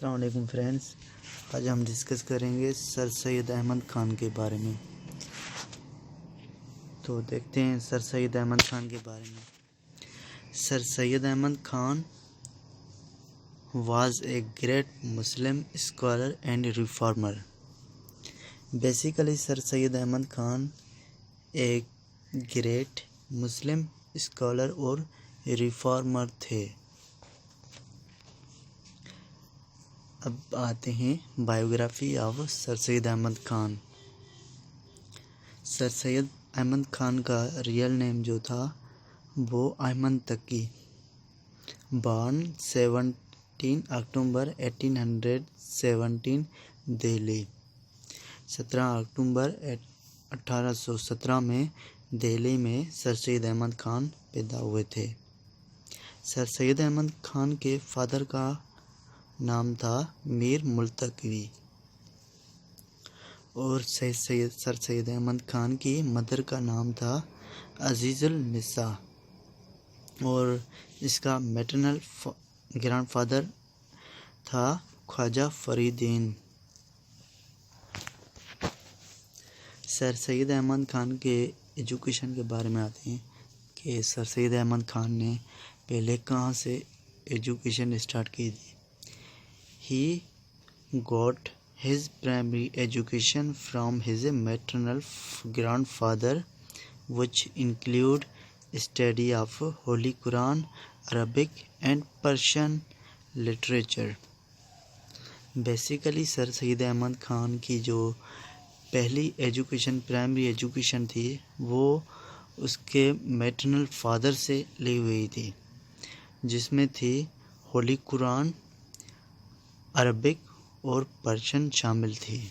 السلام علیکم فرینڈس، آج ہم ڈسکس کریں گے سر سید احمد خان کے بارے میں۔ تو دیکھتے ہیں سر سید احمد خان کے بارے میں۔ Sir Syed Ahmad Khan was a great Muslim scholar and reformer. Basically sir Syed Ahmad Khan ایک گریٹ مسلم اسکالر اور ریفارمر تھے۔ اب آتے ہیں biography of sir Syed Ahmad Khan. Sir Syed Ahmad Khan کا ریئل نیم جو تھا وہ احمد تقی، بارن 17 اکتوبر 1817 دہلی۔ 17 اکتوبر 1817 میں دہلی میں سر سید احمد خان پیدا ہوئے تھے۔ سر سید احمد خان کے فادر کا نام تھا میر ملتقی اور سر سید احمد خان کی مدر کا نام تھا عزیز النساء اور اس کا میٹرنل گرینڈ فادر تھا خواجہ فریدین۔ سر سید احمد خان کے ایجوکیشن کے بارے میں آتے ہیں کہ سر سید احمد خان نے پہلے کہاں سے ایجوکیشن اسٹارٹ کی تھی۔ He got his primary education from his maternal grandfather, which include study of Holy Quran, Arabic and Persian literature. Basically سر سید احمد خان کی جو پہلی ایجوکیشن پرائمری ایجوکیشن تھی وہ اس کے میٹرنل فادر سے لی ہوئی تھی، جس میں تھی ہولی قرآن، عربک اور پرشین شامل تھی۔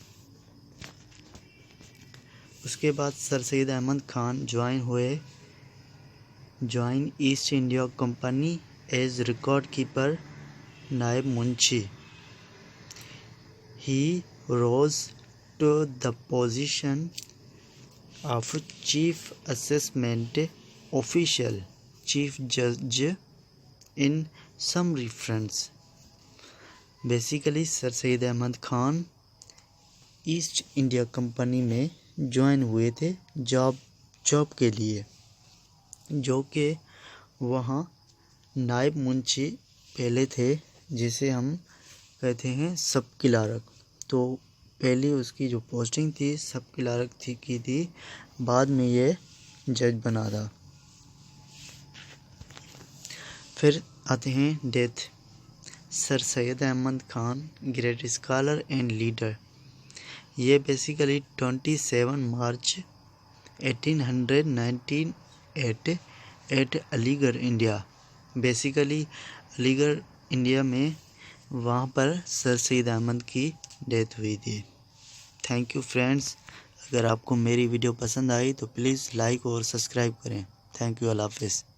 اس کے بعد sir Syed Ahmad Khan join East India Company as record keeper, نائب منشی۔ He rose to the position of chief assessment official, chief جج in some reference. Basically sir Syed Ahmad Khan East India Company میں جوائن ہوئے تھے جاب کے لیے، جو کہ وہاں نائب منشی پہلے تھے، جسے ہم کہتے ہیں سب کلارک۔ تو پہلی اس کی جو پوسٹنگ تھی سب کلارک کی تھی، بعد میں یہ جج بنا تھا۔ پھر آتے ہیں death. Sir Syed Ahmad Khan great scholar and leader. یہ basically 27 March 1898 at Aligarh India, basically علی گڑھ انڈیا میں وہاں پر سر سید احمد کی ڈیتھ ہوئی تھی۔ تھینک یو فرینڈس، اگر آپ کو میری ویڈیو پسند آئی تو پلیز لائک اور سبسکرائب کریں۔ تھینک یو، اللہ حافظ۔